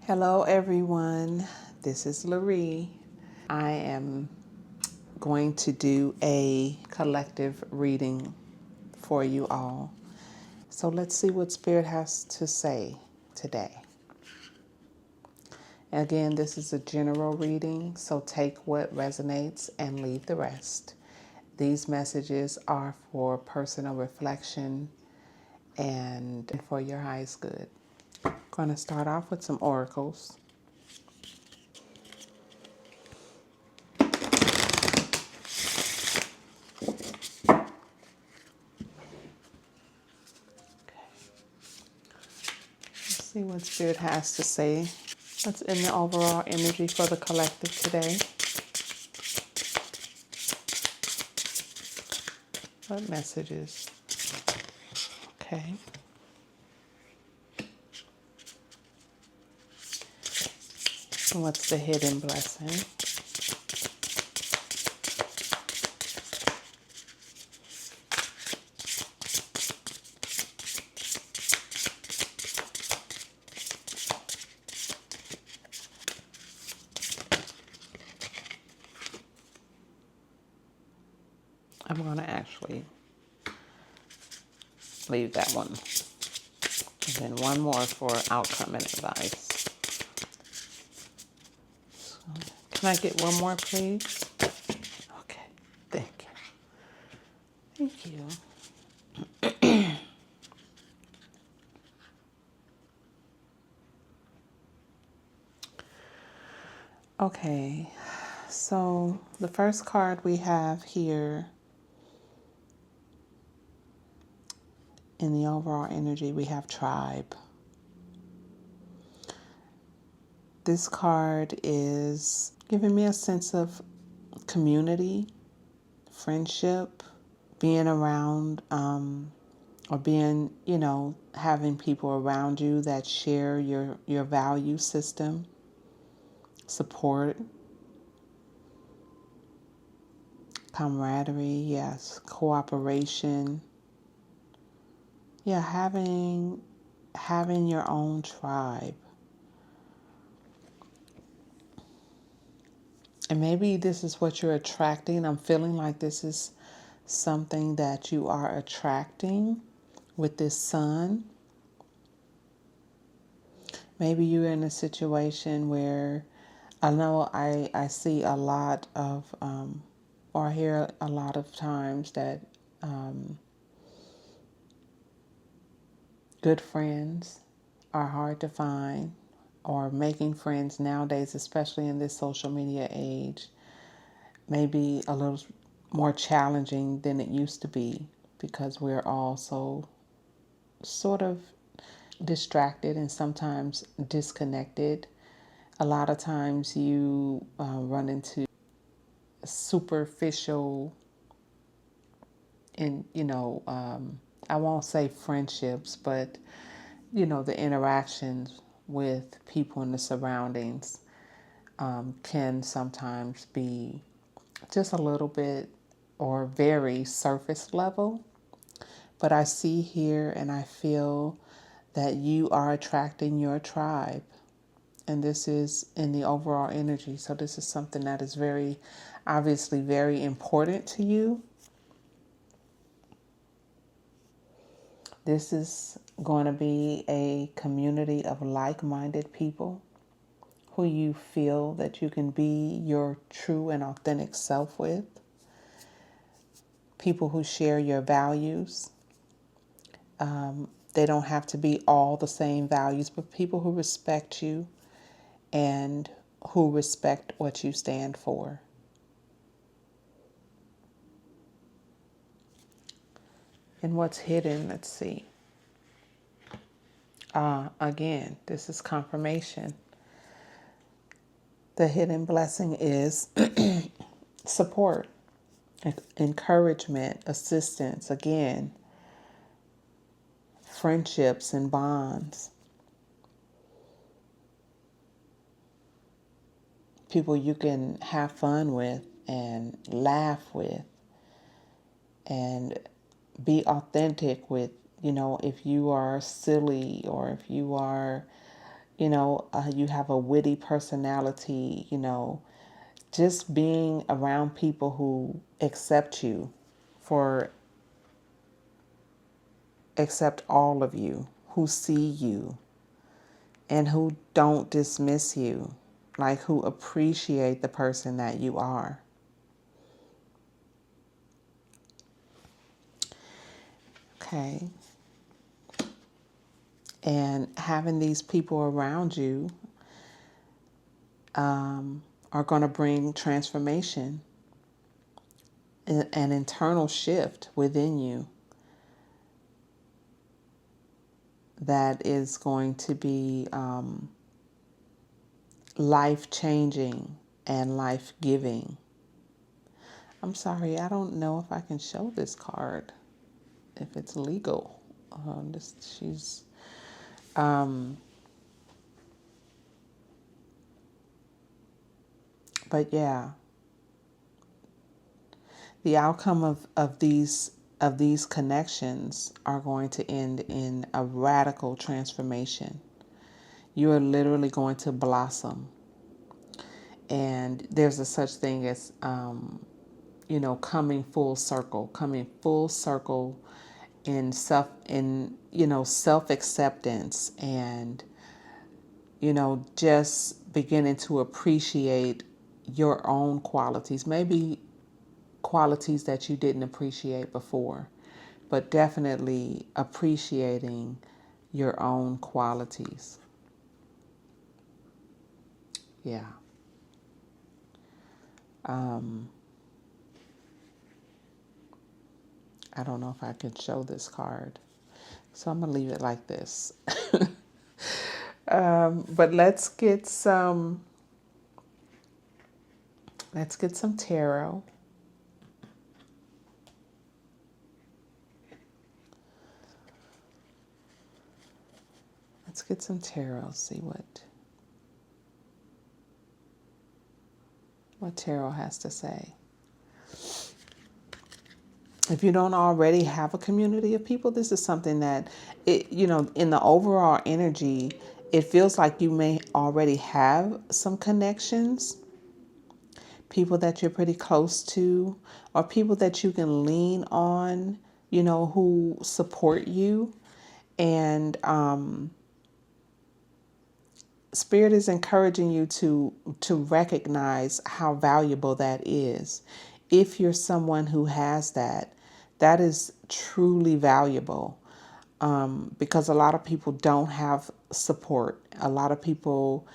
Hello everyone, this is Laree. I am going to do a collective reading for you all. So let's see what Spirit has to say today. Again, this is a general reading, so take what resonates and leave the rest. These messages are for personal reflection and for your highest good. I'm going to start off with some oracles. Let's see what Spirit has to say. What's in the overall energy for the collective today? What messages? Okay. And what's the hidden blessing? I'm going to actually leave that one. And then one more for outcome and advice. So, can I get one more, please? Okay. Thank you. Thank you. Okay. So the first card we have here in the overall energy, we have Tribe. This card is giving me a sense of community, friendship, being around, or being, having people around you that share your value system, support, camaraderie, yes, cooperation. Yeah, having your own tribe. And maybe this is what you're attracting. I'm feeling like this is something that you are attracting with this sun. Maybe you're in a situation where I know I see a lot of, or I hear a lot of times that good friends are hard to find, or making friends nowadays, especially in this social media age, may be a little more challenging than it used to be because we're all so sort of distracted and sometimes disconnected. A lot of times you run into superficial and, I won't say friendships, but, the interactions with people in the surroundings can sometimes be just a little bit or very surface level. But I see here and I feel that you are attracting your tribe. And this is in the overall energy. So this is something that is very, obviously very important to you. This is going to be a community of like-minded people who you feel that you can be your true and authentic self with. People who share your values. They don't have to be all the same values, but people who respect you and who respect what you stand for. And what's hidden, let's see. Again, this is confirmation. The hidden blessing is support, encouragement, assistance, again, friendships and bonds. People you can have fun with and laugh with and be authentic with, if you are silly or if you are, You have a witty personality, just being around people who accept all of you, who see you, and who don't dismiss you, like who appreciate the person that you are. Okay. And having these people around you are going to bring transformation, an internal shift within you that is going to be life-changing and life-giving. I'm sorry, I don't know if I can show this card, if it's legal. But yeah, the outcome of these connections are going to end in a radical transformation. You are literally going to blossom. And there's a such thing as coming full circle in self acceptance, and just beginning to appreciate your own qualities, maybe qualities that you didn't appreciate before, but definitely appreciating your own qualities. Yeah. I don't know if I can show this card, so I'm gonna leave it like this. But let's get some tarot. Let's get some tarot. See what tarot has to say. If you don't already have a community of people, this is something that, in the overall energy, it feels like you may already have some connections, people that you're pretty close to, or people that you can lean on, who support you. And Spirit is encouraging you to recognize how valuable that is. If you're someone who has that, that is truly valuable, because a lot of people don't have support. A lot of people,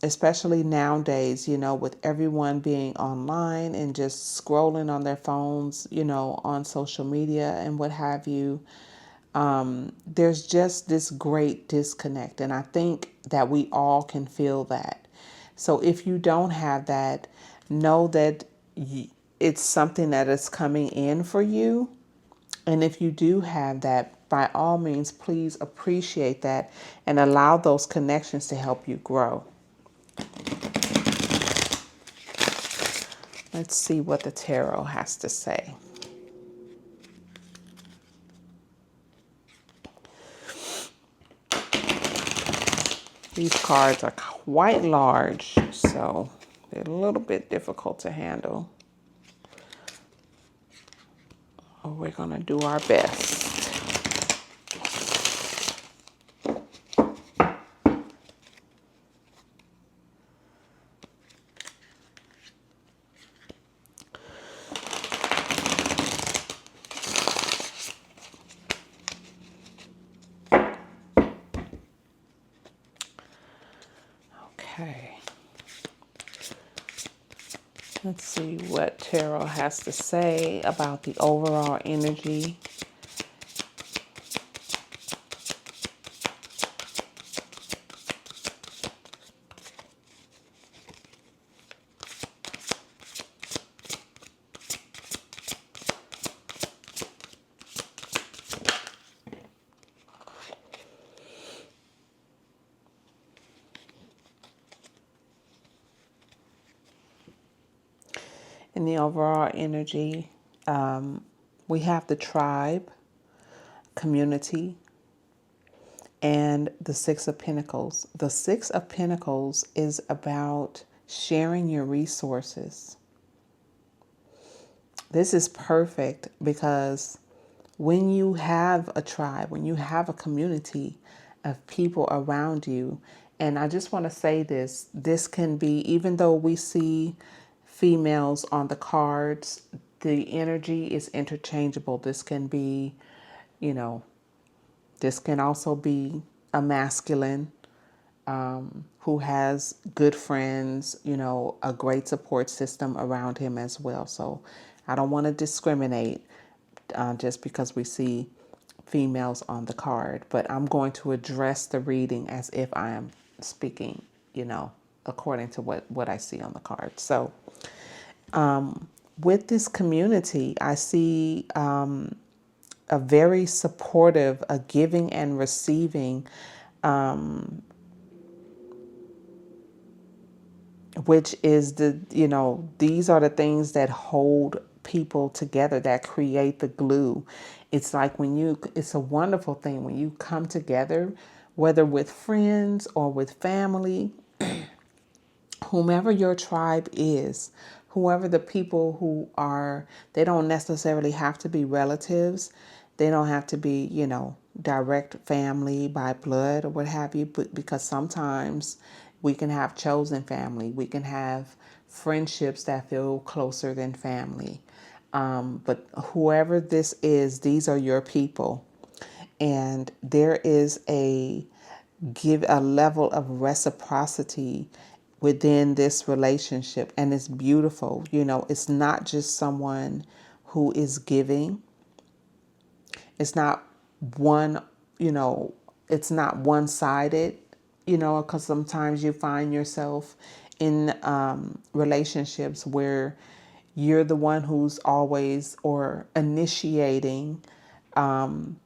especially nowadays, with everyone being online and just scrolling on their phones, on social media and what have you, there's just this great disconnect. And I think that we all can feel that. So if you don't have that, know that it's something that is coming in for you. And if you do have that, by all means, please appreciate that and allow those connections to help you grow. Let's see what the tarot has to say. These cards are quite large, so they're a little bit difficult to handle. We're going to do our best. Okay. Let's see what tarot has to say about the overall energy. In the overall energy, we have the tribe, community, and the Six of Pentacles. The Six of Pentacles is about sharing your resources. This is perfect because when you have a tribe, when you have a community of people around you, and I just want to say this, this can be, even though we see females on the cards, the energy is interchangeable. This can be, you know, this can also be a masculine who has good friends, you know, a great support system around him as well. So I don't want to discriminate just because we see females on the card, but I'm going to address the reading as if I am speaking, you know, according to what I see on the card. So with this community, I see a very supportive, a giving and receiving, which is the, you know, these are the things that hold people together, that create the glue. It's like when you, it's a wonderful thing when you come together, whether with friends or with family, whomever your tribe is, whoever the people who are, they don't necessarily have to be relatives. They don't have to be, you know, direct family by blood or what have you, but because sometimes we can have chosen family. We can have friendships that feel closer than family. But whoever this is, these are your people. And there is give a level of reciprocity within this relationship, and it's beautiful. You know, it's not just someone who is giving. It's not one, you know, it's not one-sided, you know, because sometimes you find yourself in relationships where you're the one who's always or initiating, you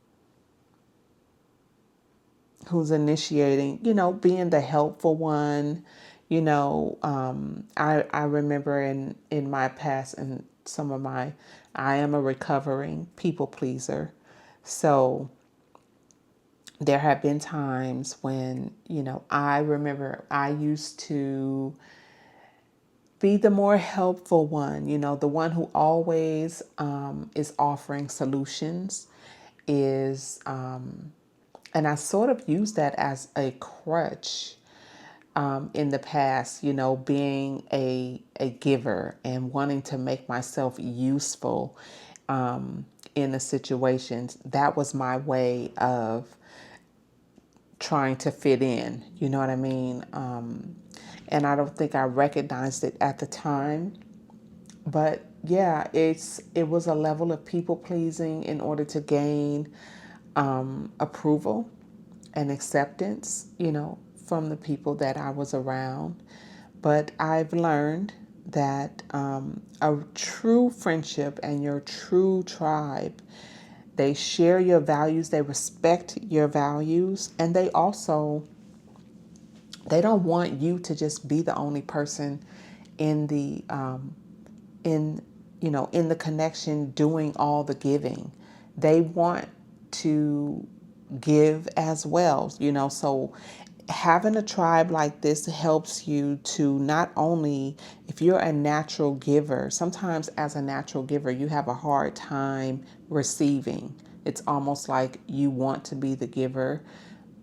know, being the helpful one. You know, I remember in my past and some of my, I am a recovering people pleaser. So there have been times when, you know, I remember I used to be the more helpful one, you know, the one who always is offering solutions, is, and I sort of use that as a crutch in the past, you know, being a giver and wanting to make myself useful in the situations. That was my way of trying to fit in, you know what I mean? And I don't think I recognized it at the time. But yeah, it was a level of people pleasing in order to gain approval and acceptance, you know, from the people that I was around. But I've learned that a true friendship and your true tribe, they share your values, they respect your values, and they also, they don't want you to just be the only person in the in you know, in the connection doing all the giving. They want to give as well, you know. So having a tribe like this helps you to not only, if you're a natural giver, sometimes as a natural giver you have a hard time receiving. It's almost like you want to be the giver,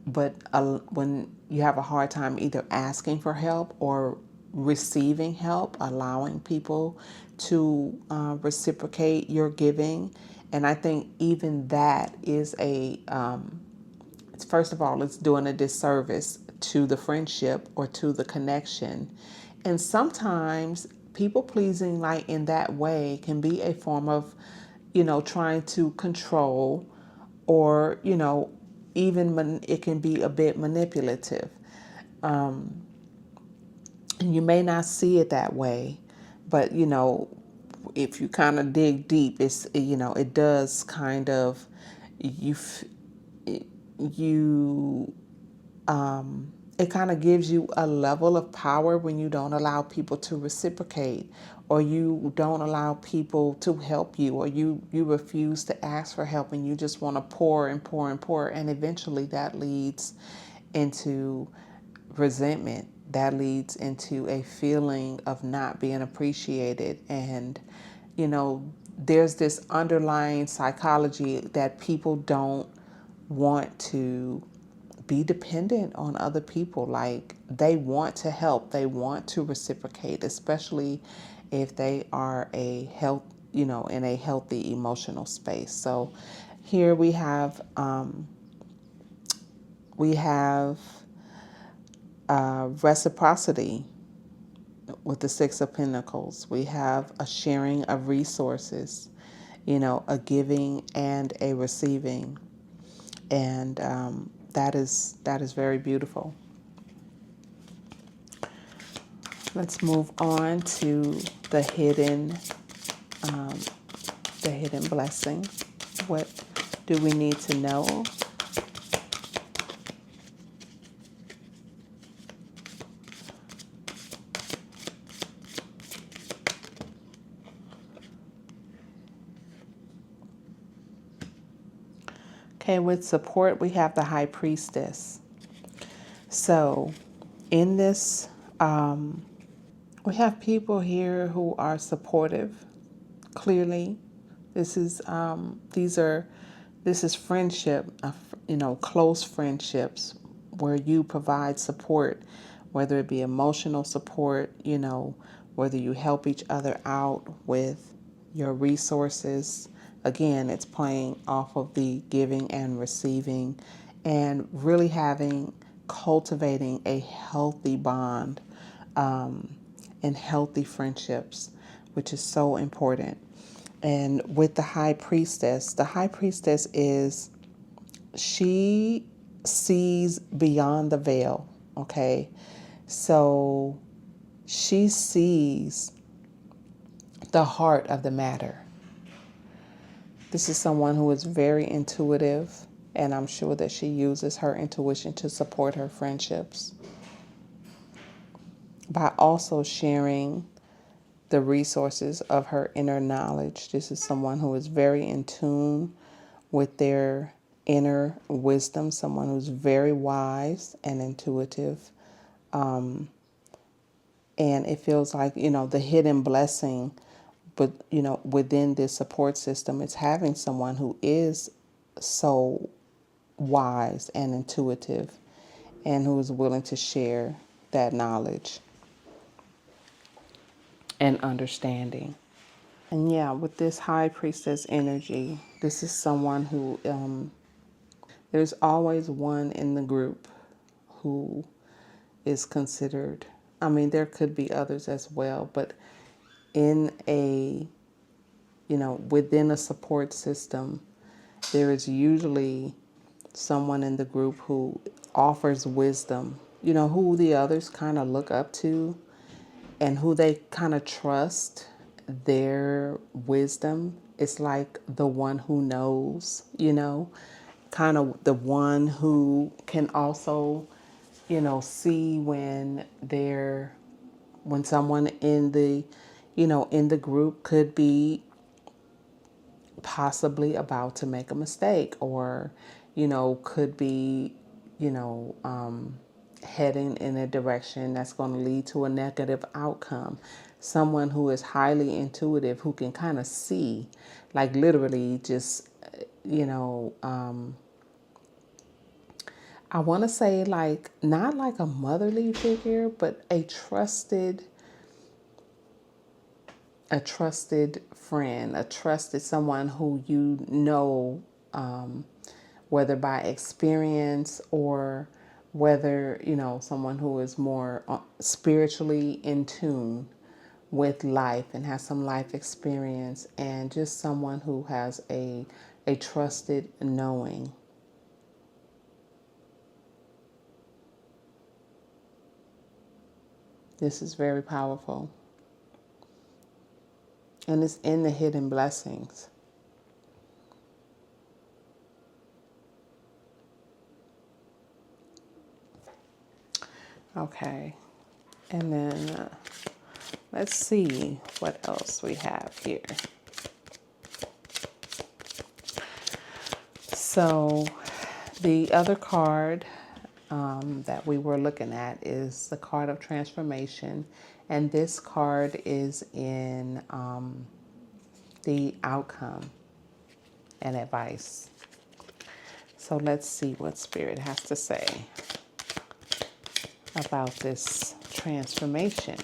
but when you have a hard time either asking for help or receiving help, allowing people to reciprocate your giving. And I think even that is first of all, it's doing a disservice to the friendship or to the connection. And sometimes people pleasing, like in that way, can be a form of, you know, trying to control, or, you know, even it can be a bit manipulative. And you may not see it that way, but, you know, if you kind of dig deep, it's, you know, it does kind of, you it kind of gives you a level of power when you don't allow people to reciprocate, or you don't allow people to help you, or you refuse to ask for help and you just want to pour and pour and pour. And eventually that leads into resentment. That leads into a feeling of not being appreciated. And, you know, there's this underlying psychology that people don't want to be dependent on other people. Like, they want to help, they want to reciprocate, especially if they are in a healthy emotional space. So here we have reciprocity with the Six of Pentacles. We have a sharing of resources, a giving and a receiving. And that is very beautiful. Let's move on to the hidden blessing. What do we need to know? Okay, with support, we have the High Priestess. So in this, we have people here who are supportive. Clearly, this is friendship, close friendships where you provide support, whether it be emotional support, whether you help each other out with your resources. Again, it's playing off of the giving and receiving, and really cultivating a healthy bond, and healthy friendships, which is so important. And with the High Priestess she sees beyond the veil, okay? So she sees the heart of the matter. This is someone who is very intuitive, and I'm sure that she uses her intuition to support her friendships by also sharing the resources of her inner knowledge. This is someone who is very in tune with their inner wisdom, someone who's very wise and intuitive. And it feels like, the hidden blessing, but, within this support system, it's having someone who is so wise and intuitive and who is willing to share that knowledge and understanding. And yeah, with this High Priestess energy, this is someone who, there's always one in the group who is considered, there could be others as well, but within a support system, there is usually someone in the group who offers wisdom, who the others kind of look up to and who they kind of trust their wisdom. It's like the one who knows, kind of the one who can also, see when someone in the group could be possibly about to make a mistake, or, could be, heading in a direction that's going to lead to a negative outcome. Someone who is highly intuitive, who can kind of see, like literally just, I want to say like, not like a motherly figure, but a trusted friend, a trusted someone who whether by experience or whether, someone who is more spiritually in tune with life and has some life experience, and just someone who has a trusted knowing. This is very powerful. And it's in the hidden blessings. Okay. And then let's see what else we have here. So the other card that we were looking at is the card of transformation. And this card is in the outcome and advice. So let's see what Spirit has to say about this transformation.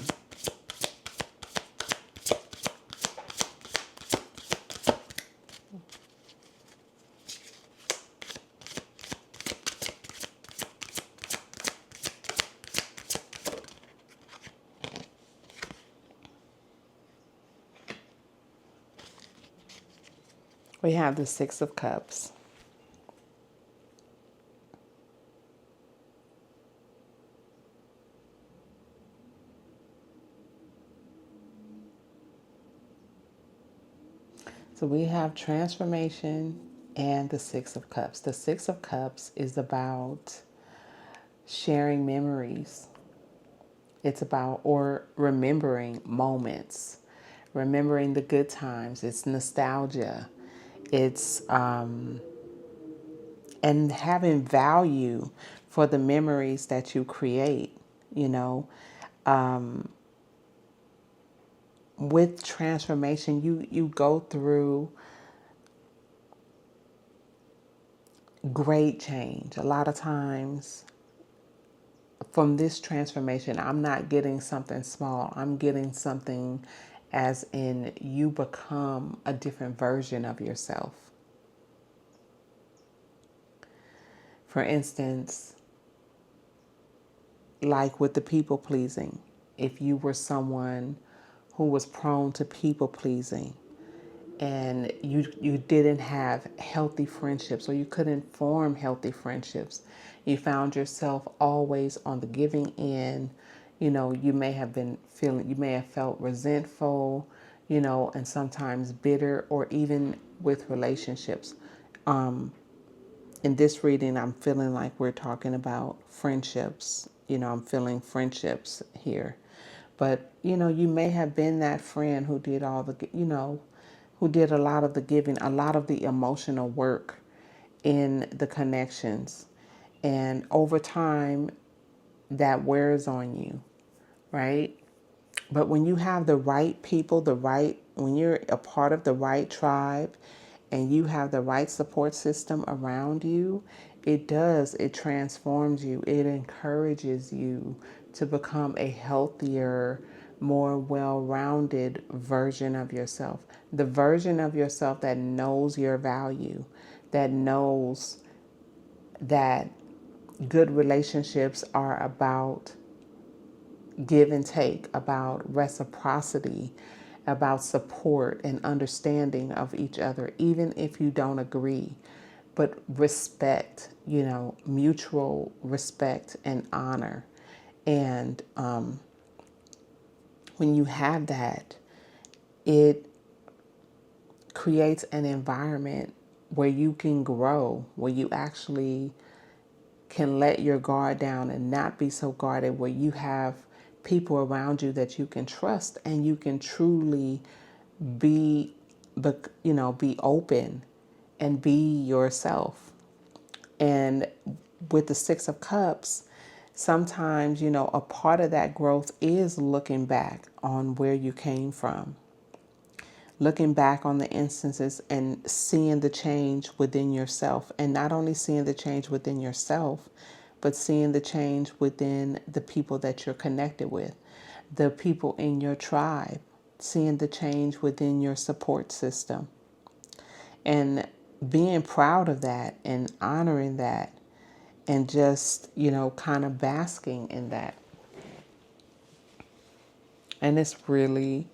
We have the Six of Cups. So we have transformation and the Six of Cups. The Six of Cups is about sharing memories. It's about, or remembering moments, remembering the good times. It's nostalgia. It's, and having value for the memories that you create, you know. With transformation, you go through great change. A lot of times from this transformation, I'm not getting something small. I'm getting something as in you become a different version of yourself. For instance, like with the people pleasing, if you were someone who was prone to people pleasing and you didn't have healthy friendships, or you couldn't form healthy friendships, you found yourself always on the giving end, you know, you may have felt resentful, you know, and sometimes bitter, or even with relationships. In this reading, I'm feeling like we're talking about friendships. You know, I'm feeling friendships here. But, you know, you may have been that friend who did all the, you know, who did a lot of the giving, a lot of the emotional work in the connections. And over time, that wears on you, right? But when you have the right people, when you're a part of the right tribe and you have the right support system around you, it transforms you. It encourages you to become a healthier, more well-rounded version of yourself. The version of yourself that knows your value, that knows that good relationships are about give and take, about reciprocity, about support and understanding of each other, even if you don't agree. But respect, you know, mutual respect and honor. And when you have that, it creates an environment where you can grow, where you actually can let your guard down and not be so guarded, where you have people around you that you can trust and you can truly be, you know, be open and be yourself. And with the Six of Cups, sometimes, you know, a part of that growth is looking back on where you came from, looking back on the instances and seeing the change within yourself. And not only seeing the change within yourself, but seeing the change within the people that you're connected with, the people in your tribe, seeing the change within your support system. And being proud of that and honoring that and just, you know, kind of basking in that. And it's really,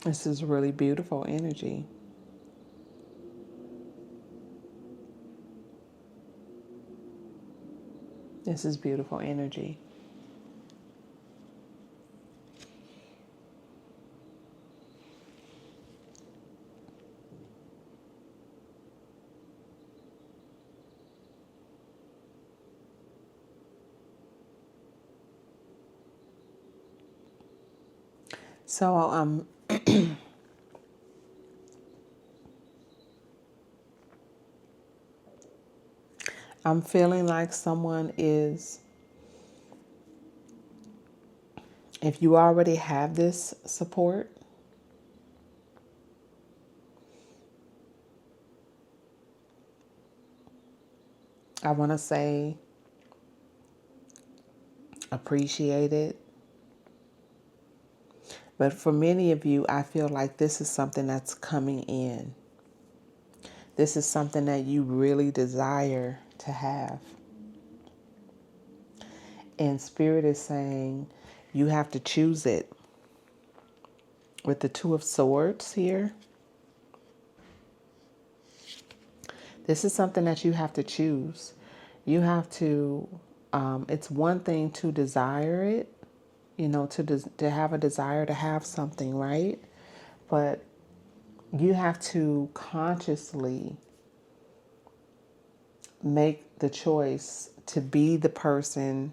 this is really beautiful energy. This is beautiful energy. So I'm feeling like someone is, if you already have this support, I want to say appreciate it. But for many of you, I feel like this is something that's coming in. This is something that you really desire to have. And Spirit is saying you have to choose it. With the Two of Swords here, this is something that you have to choose. You have to, it's one thing to desire it, you know, to have a desire to have something, right? But you have to consciously make the choice to be the person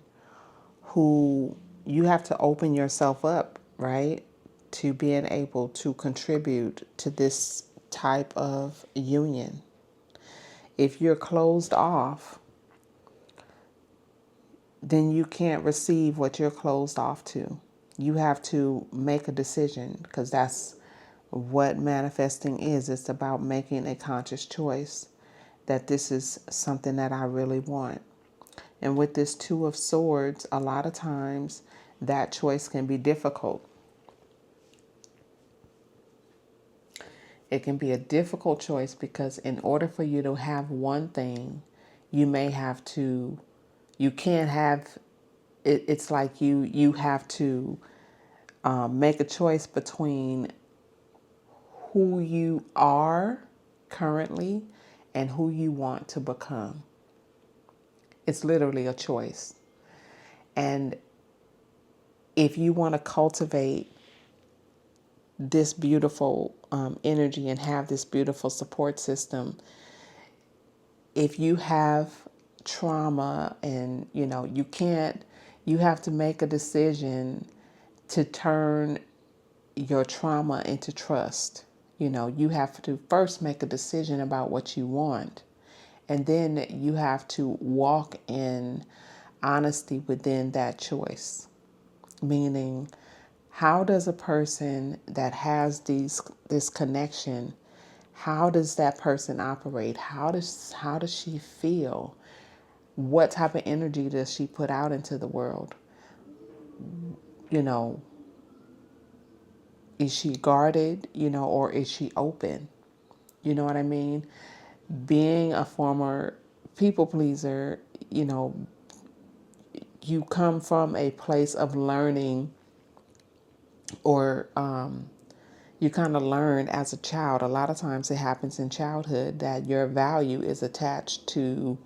who you have to open yourself up, right? To being able to contribute to this type of union. If you're closed off, then you can't receive what you're closed off to. You have to make a decision, because that's what manifesting is. It's about making a conscious choice that this is something that I really want. And with this Two of Swords, a lot of times that choice can be difficult. It can be a difficult choice because in order for you to have one thing, you may have to, you can't have, it's like you have to make a choice between who you are currently and who you want to become. It's literally a choice. And if you want to cultivate this beautiful energy and have this beautiful support system, if you have trauma and, you know, you have to make a decision to turn your trauma into trust. You know, you have to first make a decision about what you want, and then you have to walk in honesty within that choice. Meaning, how does a person that has this connection, how does that person operate? How does she feel? What type of energy does she put out into the world? You know, is she guarded, you know, or is she open? You know what I mean? Being a former people pleaser, you know, you come from a place of learning, or you kind of learn as a child. A lot of times it happens in childhood that your value is attached to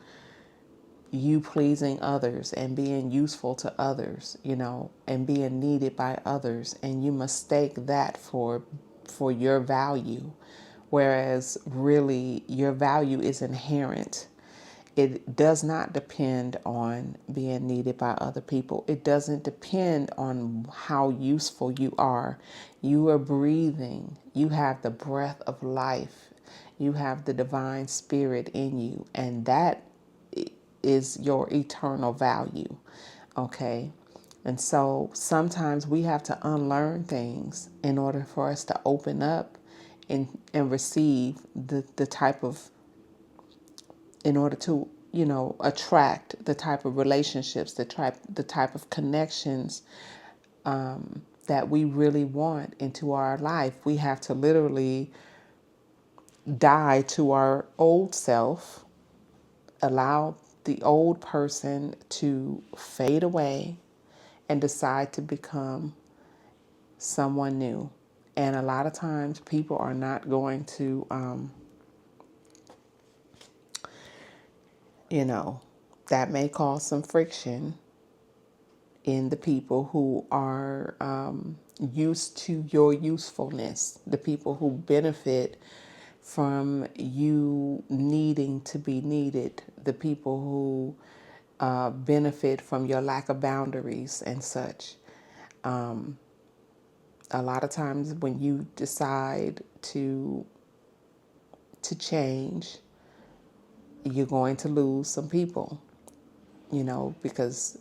you pleasing others and being useful to others, you know, and being needed by others, and you mistake that for your value, whereas really your value is inherent. It does not depend on being needed by other people. It doesn't depend on how useful you are. You are breathing. You have the breath of life. You have the divine spirit in you, and that is your eternal value. Okay? And so sometimes we have to unlearn things in order for us to open up and receive the type of, in order to, you know, attract the type of relationships, the type of connections that we really want into our life. We have to literally die to our old self, allow the old person to fade away, and decide to become someone new. And a lot of times people are not going to, you know, that may cause some friction in the people who are used to your usefulness, the people who benefit from you needing to be needed, the people who benefit from your lack of boundaries and such. A lot of times when you decide to change, you're going to lose some people, because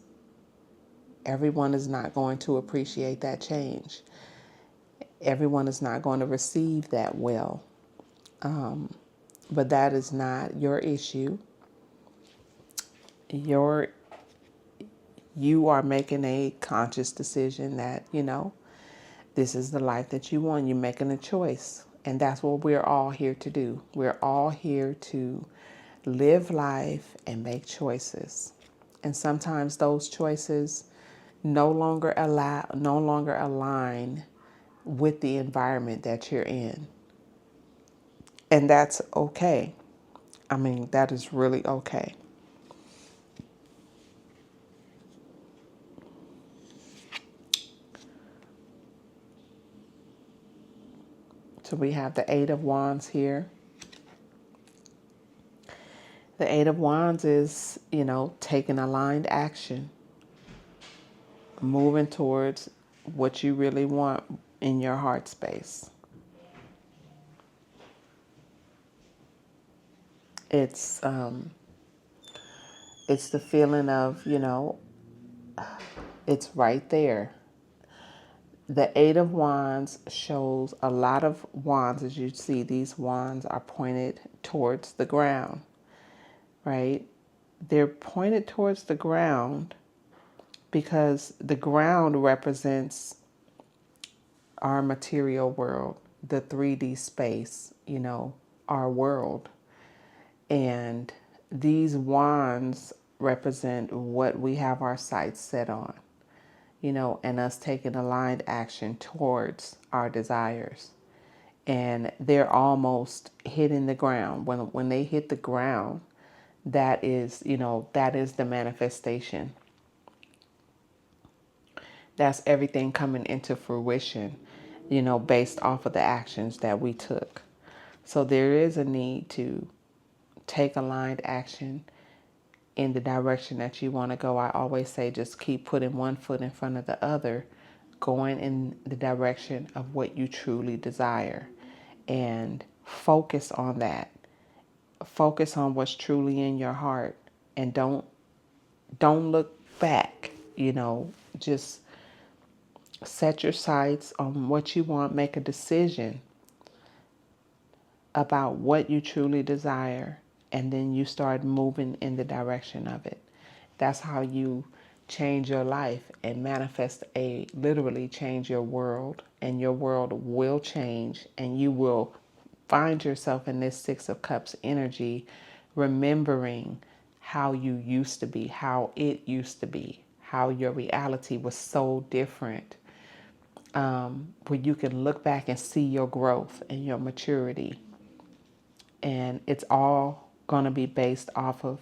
everyone is not going to appreciate that change. Everyone is not going to receive that well. But that is not your issue. You are making a conscious decision that, this is the life that you want. You're making a choice. And that's what we're all here to do. We're all here to live life and make choices. And sometimes those choices no longer align with the environment that you're in. And that's okay. I mean, that is really okay. So we have the Eight of Wands here. The Eight of Wands is, taking aligned action, moving towards what you really want in your heart space. It's the feeling of, it's right there. The Eight of Wands shows a lot of wands. As you see, these wands are pointed towards the ground, right? They're pointed towards the ground because the ground represents our material world, the 3D space, our world. And these wands represent what we have our sights set on, and us taking aligned action towards our desires. And they're almost hitting the ground. When they hit the ground, that is the manifestation. That's everything coming into fruition, based off of the actions that we took. So there is a need to take aligned action in the direction that you want to go. I always say just keep putting one foot in front of the other, going in the direction of what you truly desire, and focus on that. Focus on what's truly in your heart, and don't look back. Just set your sights on what you want. Make a decision about what you truly desire, and then you start moving in the direction of it. That's how you change your life and literally change your world, and your world will change, and you will find yourself in this Six of Cups energy, remembering how you used to be, how it used to be, how your reality was so different, where you can look back and see your growth and your maturity. And it's all going to be based off of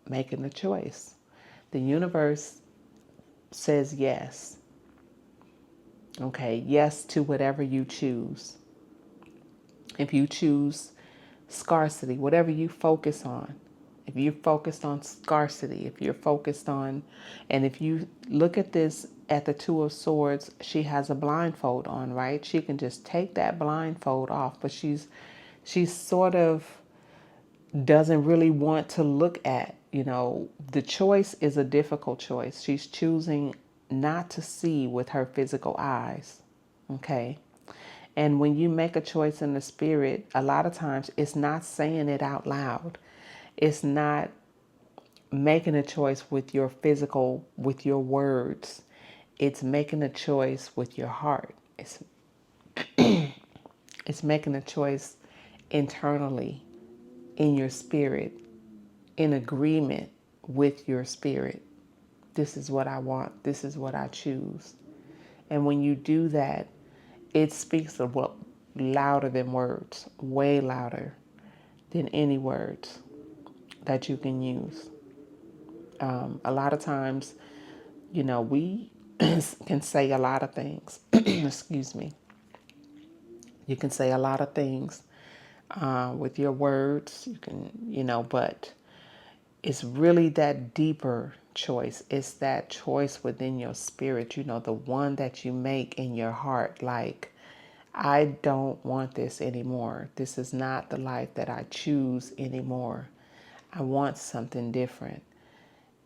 making the choice. The universe says yes. Okay, yes to whatever you choose. If you choose scarcity, whatever you focus on, if you're focused on scarcity, if you're focused on, and if you look at this at the Two of Swords, she has a blindfold on, right? She can just take that blindfold off, but she's sort of doesn't really want to look at, the choice is a difficult choice. She's choosing not to see with her physical eyes. Okay. And when you make a choice in the spirit, a lot of times it's not saying it out loud. It's not making a choice with your with your words. It's making a choice with your heart. It's making a choice internally in your spirit, in agreement with your spirit. This is what I want. This is what I choose. And when you do that, it speaks louder than words, way louder than any words that you can use. A lot of times, we can say a lot of things. Excuse me. You can say a lot of things with your words. You can, but it's really that deeper choice. It's that choice within your spirit, the one that you make in your heart. Like, I don't want this anymore. This is not the life that I choose anymore. I want something different.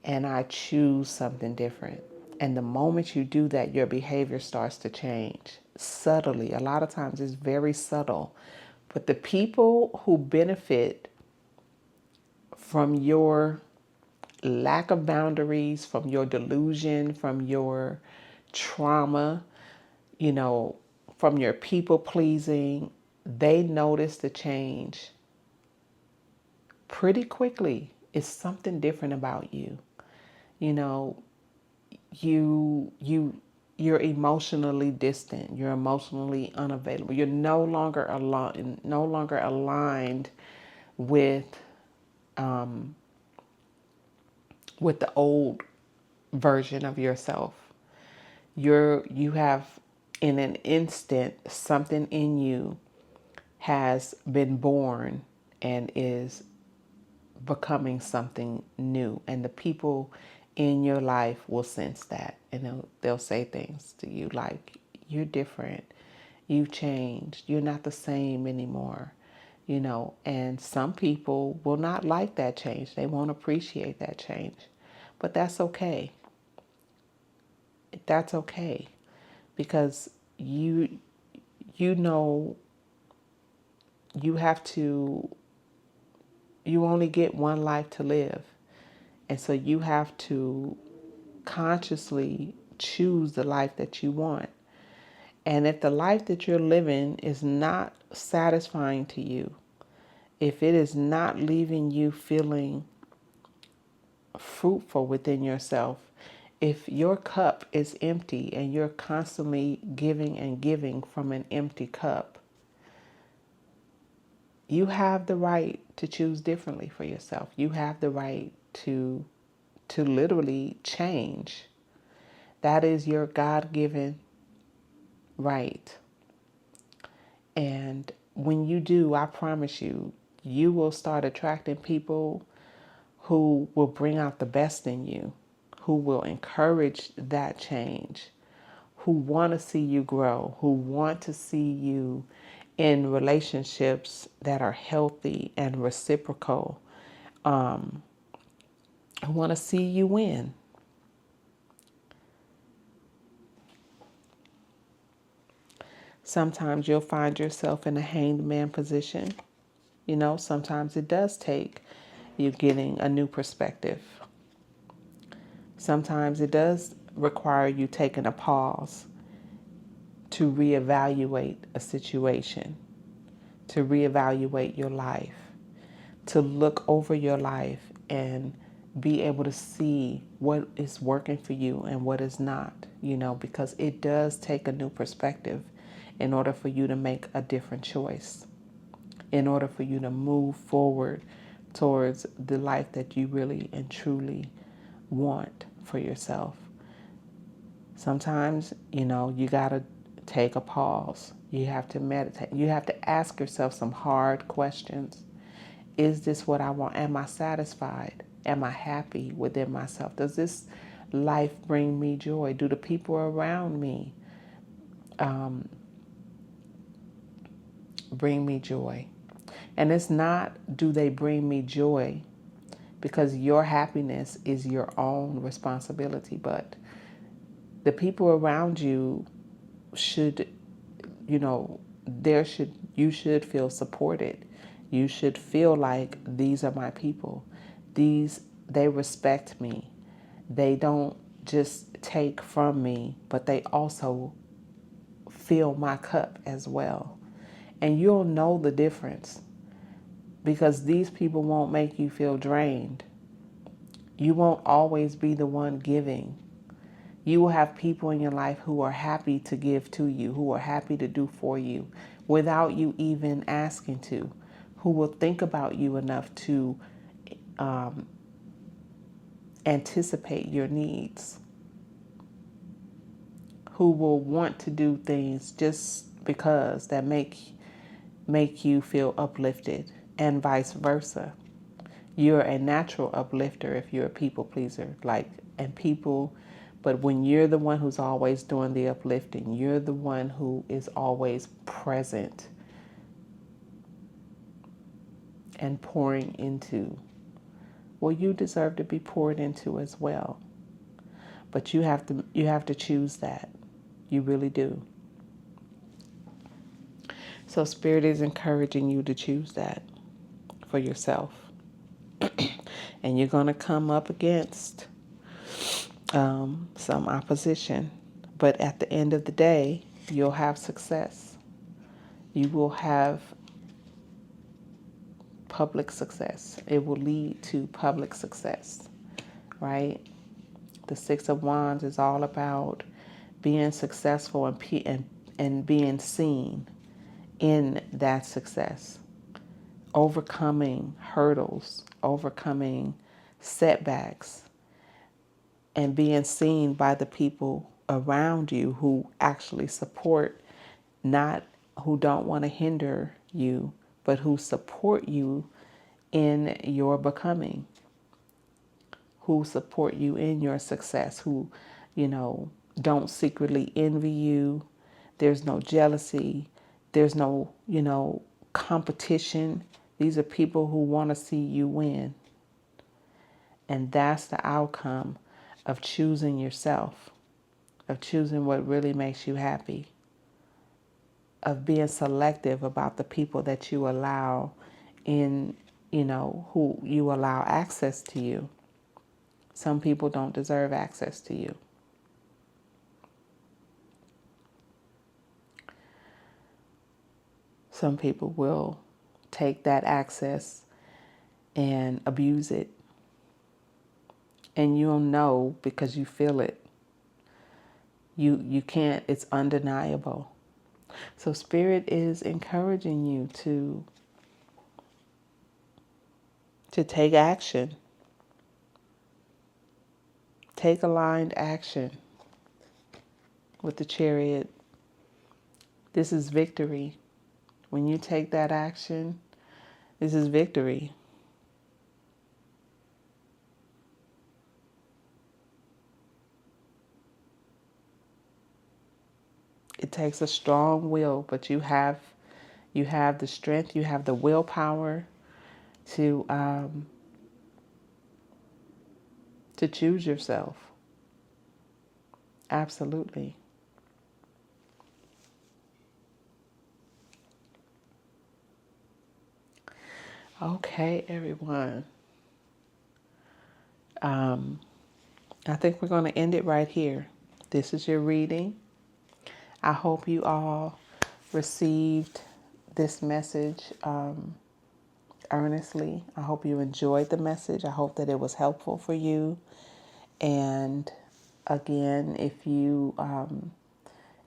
And I choose something different. And the moment you do that, your behavior starts to change subtly. A lot of times it's very subtle. But the people who benefit from your lack of boundaries, from your delusion, from your trauma, from your people pleasing, they notice the change pretty quickly. It's something different about you. You know, you're emotionally distant. You're emotionally unavailable. You're no longer aligned with the old version of yourself. You have, in an instant, something in you has been born and is becoming something new, and the people in your life will sense that, and they'll say things to you like, you're different, you've changed, you're not the same anymore, and some people will not like that change. They won't appreciate that change, but that's okay. That's okay, because you know you have to you only get one life to live. And so you have to consciously choose the life that you want. And if the life that you're living is not satisfying to you, if it is not leaving you feeling fruitful within yourself, if your cup is empty and you're constantly giving and giving from an empty cup, you have the right to choose differently for yourself. You have the right to literally change. That is your God-given right. And when you do, I promise you, you will start attracting people who will bring out the best in you, who will encourage that change, who want to see you grow, who want to see you in relationships that are healthy and reciprocal. I want to see you win. Sometimes you'll find yourself in a hanged man position. Sometimes it does take you getting a new perspective. Sometimes it does require you taking a pause to reevaluate a situation, to reevaluate your life, to look over your life and be able to see what is working for you and what is not, because it does take a new perspective in order for you to make a different choice, in order for you to move forward towards the life that you really and truly want for yourself. Sometimes, you got to take a pause. You have to meditate. You have to ask yourself some hard questions. Is this what I want? Am I satisfied? Am I happy within myself? Does this life bring me joy? Do the people around me bring me joy? And it's not, do they bring me joy? Because your happiness is your own responsibility. But the people around you should, you should feel supported. You should feel like, these are my people. They respect me. They don't just take from me, but they also fill my cup as well. And you'll know the difference, because these people won't make you feel drained. You won't always be the one giving. You will have people in your life who are happy to give to you, who are happy to do for you without you even asking to, who will think about you enough to anticipate your needs, who will want to do things just because that make you feel uplifted, and vice versa. You're a natural uplifter if you're a people pleaser. Like, and people, but when you're the one who's always doing the uplifting, you're the one who is always present and pouring into, well, you deserve to be poured into as well. But you have to choose that. You really do. So Spirit is encouraging you to choose that for yourself. And you're going to come up against some opposition. But at the end of the day, you'll have success. You will have public success. It will lead to public success, right? The Six of Wands is all about being successful and being seen in that success. Overcoming hurdles, overcoming setbacks, and being seen by the people around you who actually support, not who don't want to hinder you, but who support you in your becoming, who support you in your success, who, don't secretly envy you. There's no jealousy. There's no, competition. These are people who want to see you win. And that's the outcome of choosing yourself, of choosing what really makes you happy, of being selective about the people that you allow in, who you allow access to you. Some people don't deserve access to you. Some people will take that access and abuse it. And you'll know because you feel it. You can't, it's undeniable. So Spirit is encouraging you to take action. Take aligned action with the Chariot. This is victory. When you take that action, this is victory. It takes a strong will, but you have the strength, you have the willpower to choose yourself. Absolutely. Okay, everyone. I think we're going to end it right here. This is your reading. I hope you all received this message earnestly. I hope you enjoyed the message. I hope that it was helpful for you. And again, if you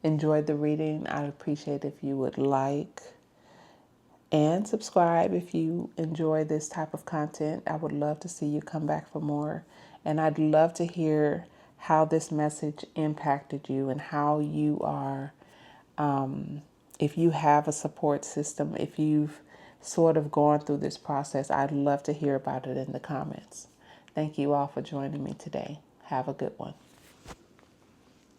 enjoyed the reading, I'd appreciate if you would like and subscribe if you enjoy this type of content. I would love to see you come back for more. And I'd love to hear how this message impacted you and how you are, if you have a support system, if you've sort of gone through this process, I'd love to hear about it in the comments. Thank you all for joining me today. Have a good one.